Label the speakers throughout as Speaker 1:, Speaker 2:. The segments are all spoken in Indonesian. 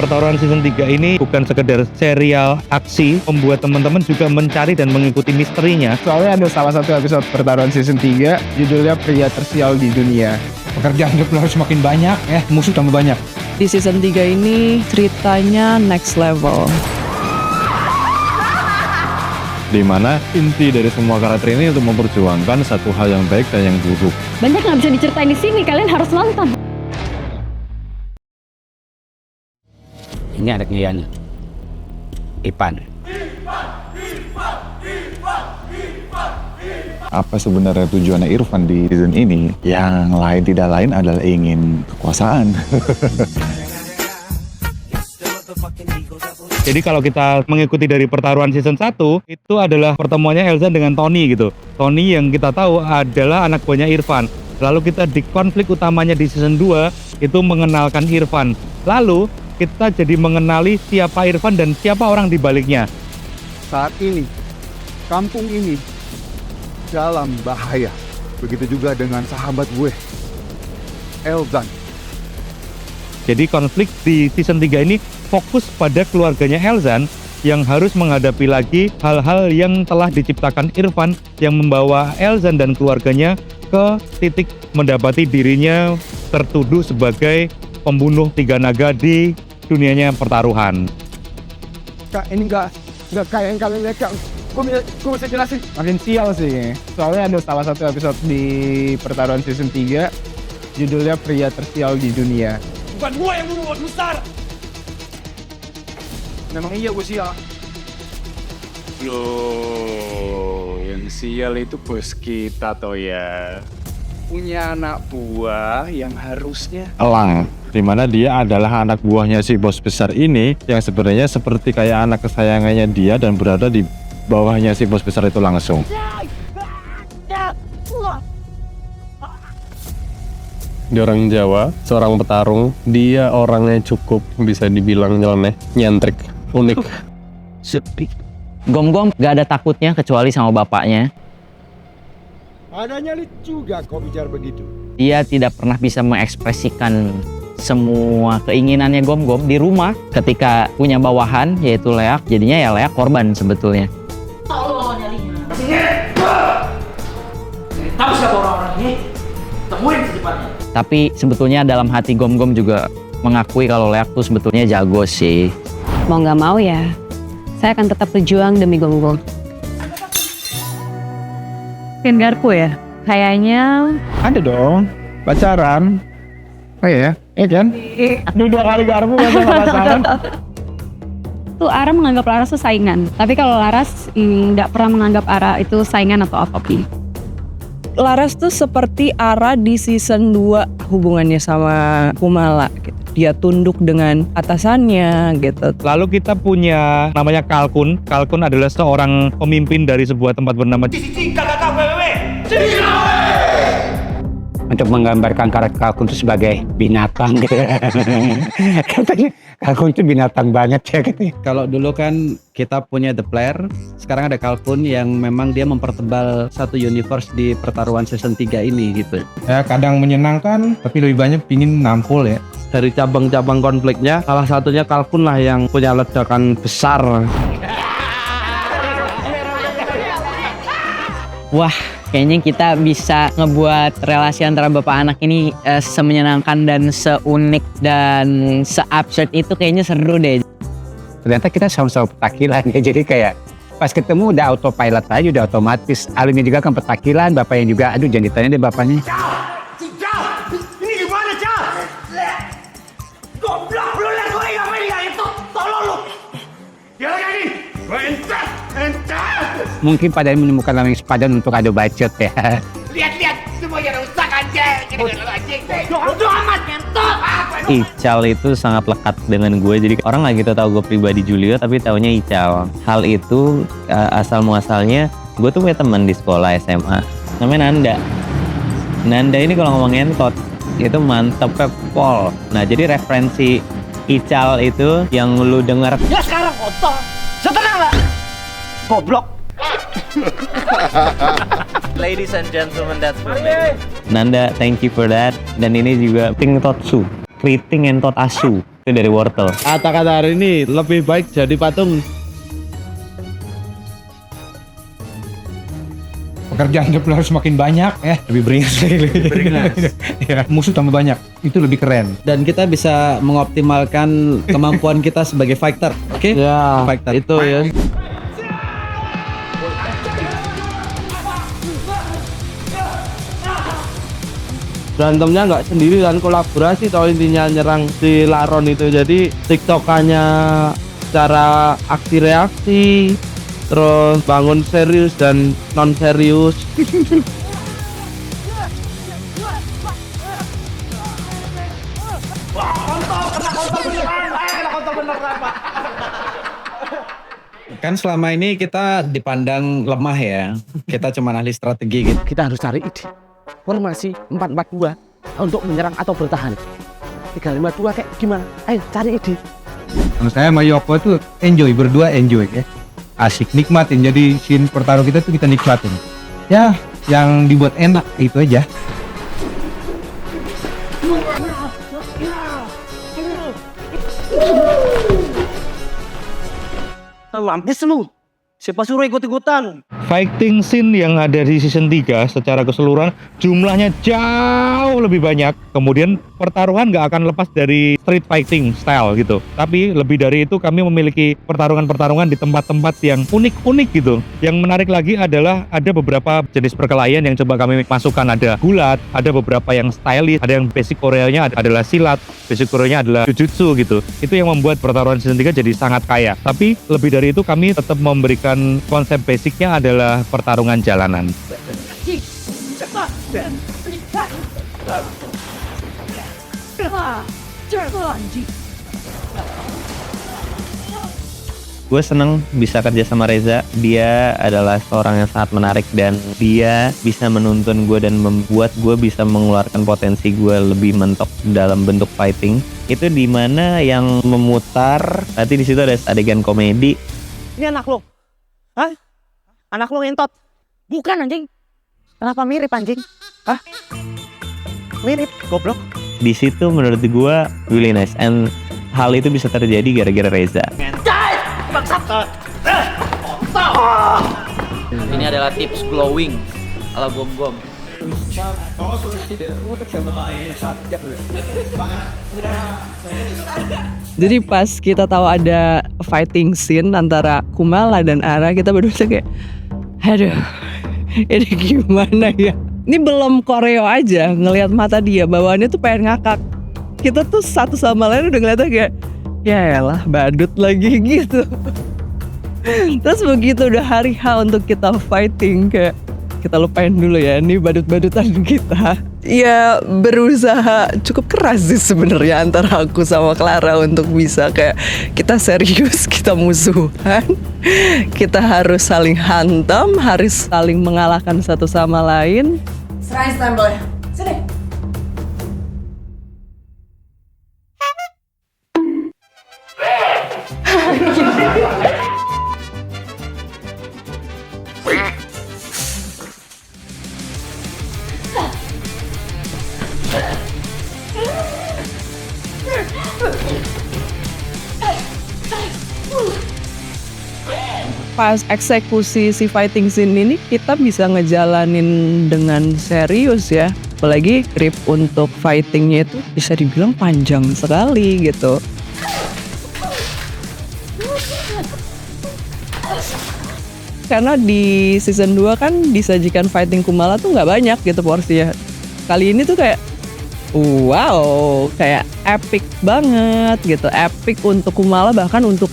Speaker 1: Pertarungan season 3 ini bukan sekedar serial aksi, membuat teman-teman juga mencari dan mengikuti misterinya.
Speaker 2: Soalnya ada salah satu episode Pertarungan season 3, judulnya Pria Tersial di Dunia.
Speaker 3: Pekerjaan hidup lo harus makin banyak, musuh tambah banyak.
Speaker 4: Di season 3 ini ceritanya next level.
Speaker 5: Di mana inti dari semua karakter ini untuk memperjuangkan satu hal yang baik dan yang buruk.
Speaker 6: Banyak nggak bisa diceritain di sini, kalian harus nonton.
Speaker 7: Ini ada kalian, Ipan.
Speaker 5: Apa sebenarnya tujuannya Irfan di season ini? Yang lain tidak lain adalah ingin kekuasaan.
Speaker 1: Jadi kalau kita mengikuti dari Pertaruhan season 1, itu adalah pertemuannya Elsa dengan Tony gitu. Tony yang kita tahu adalah anak buahnya Irfan. Lalu kita di konflik utamanya di season 2 itu mengenalkan Irfan. Lalu kita jadi mengenali siapa Irfan dan siapa orang di baliknya.
Speaker 2: Saat ini, kampung ini dalam bahaya. Begitu juga dengan sahabat gue, Elzan.
Speaker 1: Jadi konflik di season 3 ini fokus pada keluarganya Elzan yang harus menghadapi lagi hal-hal yang telah diciptakan Irfan yang membawa Elzan dan keluarganya ke titik mendapati dirinya tertuduh sebagai pembunuh 3 naga di dunianya pertaruhan.
Speaker 2: Kak, ini nggak kayak yang kalian lihat, Kak. Gue bisa jelasin. Makin sial sih. Soalnya ada salah satu episode di Pertaruhan season 3, judulnya Pria Tersial di Dunia.
Speaker 3: Bukan gue yang bunuh bos besar.
Speaker 2: Memang iya gue sial.
Speaker 8: Loh, yang sial itu bos kita toh ya. Punya anak buah yang harusnya
Speaker 5: Elang, di mana dia adalah anak buahnya si bos besar ini yang sebenarnya seperti kayak anak kesayangannya dia dan berada di bawahnya si bos besar itu langsung.
Speaker 9: Dia orang Jawa, seorang petarung. Dia orangnya cukup bisa dibilang nyeleneh, nyentrik, unik.
Speaker 7: Sepi. Gom-gom gak ada takutnya kecuali sama bapaknya.
Speaker 3: Ada nyali juga kau bicara begitu.
Speaker 7: Dia tidak pernah bisa mengekspresikan semua keinginannya Gom-gom di rumah ketika punya bawahan yaitu Leak. Jadinya ya Leak korban sebetulnya.
Speaker 10: Tolong nyalinya. Tahu siapa orang-orang ini? Temuin secepatnya.
Speaker 7: Tapi sebetulnya dalam hati Gom-gom juga mengakui kalau Leak tuh sebetulnya jago sih.
Speaker 6: Mau nggak mau ya, saya akan tetap berjuang demi Gom-gom.
Speaker 4: Garpu ya? Kayaknya
Speaker 2: Ada dong, pacaran. Oh iya kan? Aduh, 2 kali garpu masa nggak pacaran.
Speaker 6: Tuh Ara menganggap Laras tuh saingan. Tapi kalau Laras nggak pernah menganggap Ara itu saingan atau apa-apa.
Speaker 4: Laras tuh seperti Ara di season 2 hubungannya sama Kumala gitu. Dia tunduk dengan atasannya gitu.
Speaker 1: Lalu kita punya namanya Kalkun. Kalkun adalah seorang pemimpin dari sebuah tempat bernama
Speaker 7: Untuk menggambarkan karakter Kalkun itu sebagai binatang gitu. Katanya Kalkun itu binatang banget ya katanya.
Speaker 11: Kalau dulu kan kita punya The Player, sekarang ada Kalkun yang memang dia mempertebal satu universe di Pertaruhan season 3 ini gitu.
Speaker 3: Ya kadang menyenangkan, tapi lebih banyak pingin nampol ya.
Speaker 9: Dari cabang-cabang konfliknya, salah satunya Kalkun lah yang punya ledakan besar.
Speaker 7: Wah, kayaknya kita bisa ngebuat relasi antara bapak anak ini semenyenangkan dan seunik dan se-absurd itu kayaknya seru deh. Ternyata kita sama-sama petakilan ya, jadi kayak pas ketemu udah autopilot aja, udah otomatis. Alumni juga kan petakilan, bapaknya juga, aduh jangan ditanya deh bapaknya.
Speaker 10: Ini gimana, Cal? Goblok, lu lihat gue ngapain kayak itu? Tolong lu. Dia lagi. Entar.
Speaker 7: Mungkin pada menemukan lameng sepadan untuk adu bacot ya.
Speaker 10: Lihat, semuanya rusak anjing. Gini anjing. Bodoh amat ngentot.
Speaker 11: Ical itu sangat lekat dengan gue, jadi orang nggak gitu tahu gue pribadi Julio tapi taunya Ical. Hal itu asal muasalnya gue tuh punya teman di sekolah SMA namanya Nanda ini kalau ngomong ngentot itu mantepnya pol. Nah jadi referensi Ical itu yang lu denger
Speaker 10: Ya sekarang kotor. Setenang lah. Goblok.
Speaker 11: Ladies and gentlemen, that's for me. Nanda, thank you for that. Dan ini juga Ting Totsu, Kriting Entot Asu. Itu dari wortel.
Speaker 2: Kata-kata hari ini lebih baik jadi patung.
Speaker 1: Pekerjaan kita harus makin banyak ya, lebih beringas lagi. Ya, musuh tambah banyak, itu lebih keren.
Speaker 2: Dan kita bisa mengoptimalkan kemampuan kita sebagai fighter. Oke? Ya, fighter. Itu ya. Berantemnya nggak sendiri dan kolaborasi, tau intinya nyerang si Laron itu. Jadi tiktokannya cara aksi reaksi, terus bangun serius dan non serius. Kan selama ini kita dipandang lemah ya. Kita cuma ahli strategi gitu.
Speaker 7: Kita harus cari ide. Formasi 4-4-2 untuk menyerang atau bertahan. 3-5-2 kayak gimana? Ayo cari ide.
Speaker 1: Menurut saya sama Yoko tuh berdua enjoy ya. Asik, nikmatin. Jadi scene pertarung kita tuh kita nikmatin. Ya, yang dibuat enak itu aja.
Speaker 7: Lampis lu. Siapa suruh ikut-ikutan?
Speaker 1: Fighting scene yang ada di season 3 secara keseluruhan jumlahnya jauh lebih banyak. Kemudian pertaruhan nggak akan lepas dari street fighting style gitu. Tapi lebih dari itu kami memiliki pertarungan-pertarungan di tempat-tempat yang unik-unik gitu. Yang menarik lagi adalah ada beberapa jenis perkelahian yang coba kami masukkan. Ada gulat, ada beberapa yang stylish, ada yang basic Koreanya adalah silat, basic Koreanya adalah jujutsu gitu. Itu yang membuat pertaruhan season 3 jadi sangat kaya. Tapi lebih dari itu kami tetap memberikan konsep basicnya adalah pertarungan jalanan.
Speaker 11: Gue seneng bisa kerja sama Reza. Dia adalah seorang yang sangat menarik dan dia bisa menuntun gue dan membuat gue bisa mengeluarkan potensi gue lebih mentok dalam bentuk fighting. Itu dimana yang memutar. Nanti di situ ada adegan komedi.
Speaker 7: Ini anak lo. Hah? Anak lo ngentot. Bukan anjing. Kenapa mirip anjing? Hah? Mirip, goblok.
Speaker 11: Di situ menurut gue really nice and hal itu bisa terjadi gara-gara Reza.
Speaker 7: Ini adalah tips glowing ala gom-gom.
Speaker 4: Jadi pas kita tahu ada fighting scene antara Kumala dan Ara, kita berdua kayak, aduh, ini gimana ya? Ini belum koreo aja, ngelihat mata dia, bawaannya tuh pengen ngakak. Kita tuh satu sama lain udah ngeliatnya kayak, ya elah badut lagi gitu. Terus begitu udah hari H untuk kita fighting, kayak kita lupain dulu ya, ini badut-badutan kita. Ya berusaha cukup keras sih sebenarnya antara aku sama Clara untuk bisa kayak kita serius, kita musuhan, kita harus saling hantam, harus saling mengalahkan satu sama lain.
Speaker 12: Serahin stempelnya, sini.
Speaker 4: Pas eksekusi si fighting scene ini kita bisa ngejalanin dengan serius ya. Apalagi grip untuk fightingnya itu bisa dibilang panjang sekali gitu. Karena di season 2 kan disajikan fighting Kumala tuh nggak banyak gitu porsinya. Kali ini tuh kayak wow, kayak epic banget gitu. Epic untuk Kumala, bahkan untuk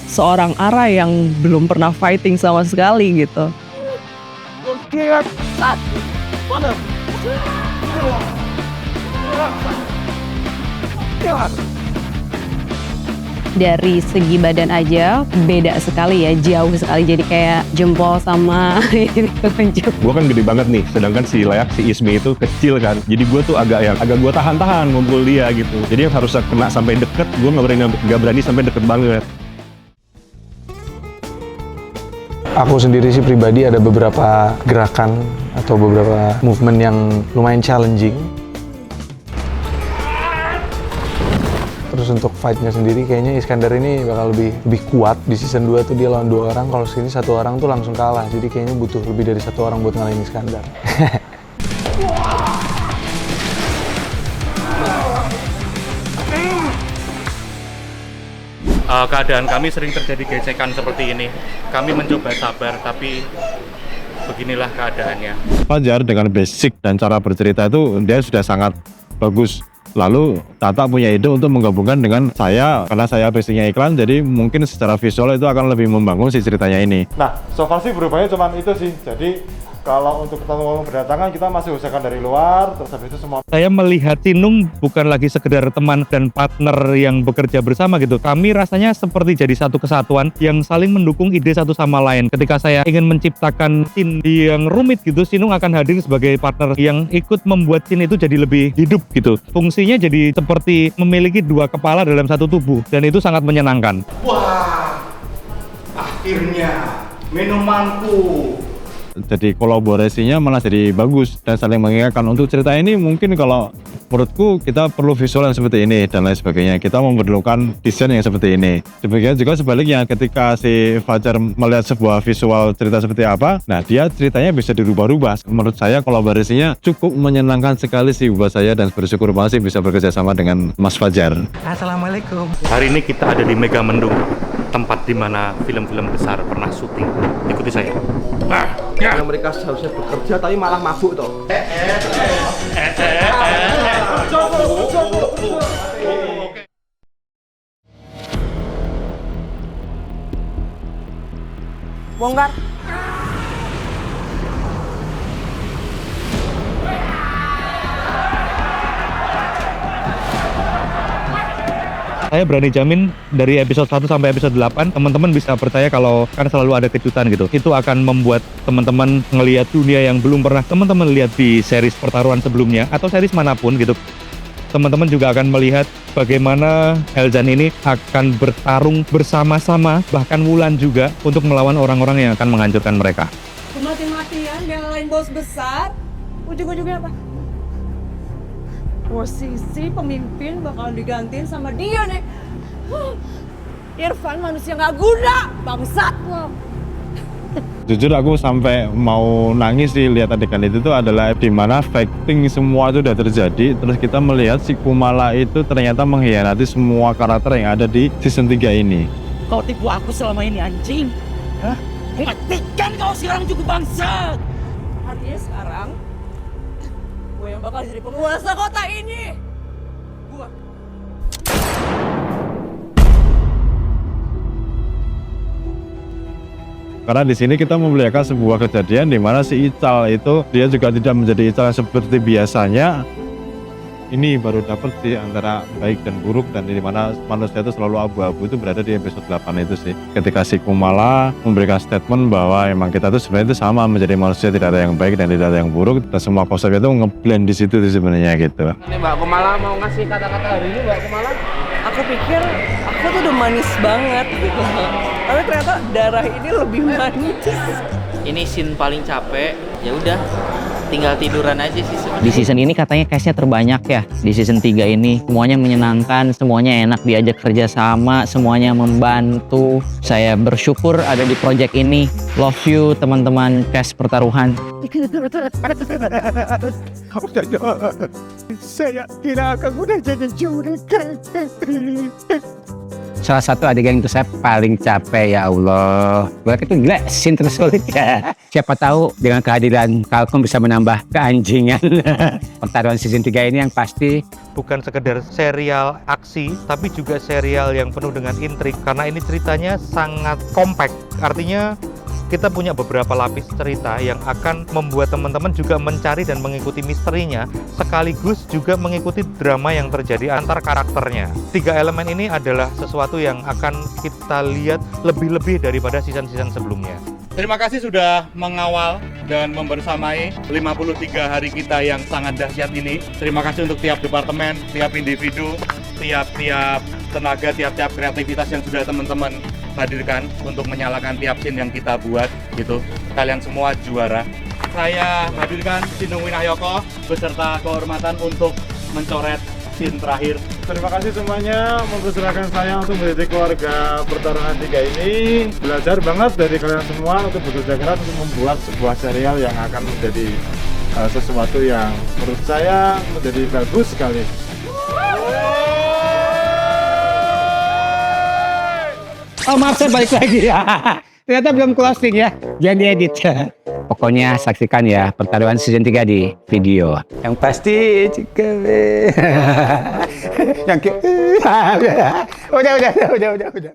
Speaker 4: seorang Ara yang belum pernah fighting sama sekali gitu.
Speaker 6: Dari segi badan aja beda sekali ya, jauh sekali, jadi kayak jempol sama ini telunjuk.
Speaker 13: Gue kan gede banget nih, sedangkan si Layak, si Ismi itu kecil kan. Jadi gue tuh agak gue tahan-tahan ngumpul dia gitu. Jadi harus kena sampai deket, gue nggak berani sampai deket banget.
Speaker 14: Aku sendiri sih pribadi ada beberapa gerakan atau beberapa movement yang lumayan challenging. Terus Terus untuk fight-nya sendiri kayaknya Iskandar ini bakal lebih kuat. Di season 2 tuh dia lawan 2 orang, kalau sini 1 orang tuh langsung kalah. Jadi kayaknya butuh lebih dari 1 orang buat ngalahin Iskandar.
Speaker 1: Keadaan kami sering terjadi gesekan seperti ini. Kami mencoba sabar, tapi beginilah keadaannya.
Speaker 5: Fajar dengan basic dan cara bercerita itu dia sudah sangat bagus. Lalu Tata punya ide untuk menggabungkan dengan saya, karena saya basicnya iklan, jadi mungkin secara visual itu akan lebih membangun si ceritanya ini.
Speaker 15: Nah, so far sih berubahnya cuma itu sih. Jadi kalau untuk tamu berdatangan kita masih usahakan dari luar, terus habis itu semua.
Speaker 1: Saya melihat Sinung bukan lagi sekedar teman dan partner yang bekerja bersama gitu. Kami rasanya seperti jadi satu kesatuan yang saling mendukung ide satu sama lain. Ketika saya ingin menciptakan scene yang rumit gitu, Sinung akan hadir sebagai partner yang ikut membuat scene itu jadi lebih hidup gitu. Fungsinya jadi seperti memiliki 2 kepala dalam satu tubuh, dan itu sangat menyenangkan.
Speaker 10: Wah, akhirnya minumanku.
Speaker 5: Jadi kolaborasinya malah jadi bagus dan saling mengingatkan. Untuk cerita ini mungkin kalau menurutku kita perlu visual yang seperti ini dan lain sebagainya. Kita memerlukan desain yang seperti ini. Demikian juga sebaliknya, ketika si Fajar melihat sebuah visual cerita seperti apa, nah dia ceritanya bisa dirubah-rubah. Menurut saya kolaborasinya cukup menyenangkan sekali sih buat saya, dan bersyukur banget sih bisa bekerja sama dengan Mas Fajar.
Speaker 1: Assalamualaikum. Hari ini kita ada di Megamendung, tempat di mana film-film besar pernah syuting. Ikuti saya.
Speaker 16: Yang mereka seharusnya bekerja tapi malah mabuk toh.
Speaker 12: Bongkar.
Speaker 1: Saya berani jamin dari episode 1 sampai episode 8 teman-teman bisa percaya kalau kan selalu ada kejutan gitu. Itu akan membuat teman-teman ngelihat dunia yang belum pernah teman-teman lihat di series pertaruhan sebelumnya atau series manapun gitu. Teman-teman juga akan melihat bagaimana Elzan ini akan bertarung bersama-sama, bahkan Wulan juga, untuk melawan orang-orang yang akan menghancurkan mereka.
Speaker 12: Mati-matian nyalain bos besar, ujung-ujungnya apa? Posisi pemimpin bakalan digantiin sama dia nih. Irfan manusia nggak guna, bangsat lo.
Speaker 5: Jujur aku sampai mau nangis sih lihat adegan itu tuh adalah di mana fighting semua itu udah terjadi, terus kita melihat si Kumala itu ternyata mengkhianati semua karakter yang ada di season 3 ini.
Speaker 10: Kau tipu aku selama ini, anjing. Hah? Matikan kau sekarang juga, bangsat.
Speaker 12: Artinya sekarang gue yang bakal jadi penguasa kota ini. Gue.
Speaker 5: Karena di sini kita memperlihatkan sebuah kejadian di mana si Ical itu dia juga tidak menjadi Ical seperti biasanya. Ini baru dapat sih antara baik dan buruk, dan di mana manusia itu selalu abu-abu itu berada di episode 8 itu sih. Ketika si Kumala memberikan statement bahwa emang kita tuh sebenarnya itu sama, menjadi manusia tidak ada yang baik dan tidak ada yang buruk, dan semua konsep itu ngeblend di situ sebenarnya gitu.
Speaker 16: Ini Mbak Kumala mau ngasih kata-kata hari ini, Mbak Kumala.
Speaker 4: Aku pikir aku tuh udah manis banget gitu. Tapi ternyata darah ini lebih manis.
Speaker 7: Ini scene paling capek, ya udah tinggal tiduran aja sih sebenarnya. Di season ini katanya cashnya terbanyak ya. Di season 3 ini semuanya menyenangkan, semuanya enak diajak kerja sama, semuanya membantu. Saya bersyukur ada di project ini. Love you teman-teman cash pertaruhan.
Speaker 10: Saya kira kamu udah jadi juragan.
Speaker 17: Salah satu adegan itu saya paling capek, ya Allah. Buat itu gila, scene tersulit ya. Siapa tahu dengan kehadiran Kalkum bisa menambah keanjingan. Pertaruhan season 3 ini yang pasti
Speaker 1: Bukan sekedar serial aksi, tapi juga serial yang penuh dengan intrik. Karena ini ceritanya sangat kompak. Artinya kita punya beberapa lapis cerita yang akan membuat teman-teman juga mencari dan mengikuti misterinya, sekaligus juga mengikuti drama yang terjadi antar karakternya. 3 elemen ini adalah sesuatu yang akan kita lihat lebih-lebih daripada season-season sebelumnya. Terima kasih sudah mengawal dan membersamai 53 hari kita yang sangat dahsyat ini. Terima kasih untuk tiap departemen, tiap individu, tiap-tiap tenaga, tiap-tiap kreativitas yang sudah teman-teman hadirkan untuk menyalakan tiap scene yang kita buat gitu. Kalian semua juara. Saya hadirkan Sinung Winahyoko beserta kehormatan untuk mencoret scene terakhir
Speaker 15: Terima kasih semuanya mempersilahkan saya untuk menjadi keluarga Pertarungan 3 ini. Belajar banget dari kalian semua untuk bekerja keras untuk membuat sebuah serial yang akan menjadi sesuatu yang menurut saya menjadi bagus sekali.
Speaker 17: Oh maaf, saya balik lagi ya. Ternyata belum closing ya. Jangan diedit. Pokoknya saksikan ya Pertarungan season 3 di video. Yang pasti juga yang udah.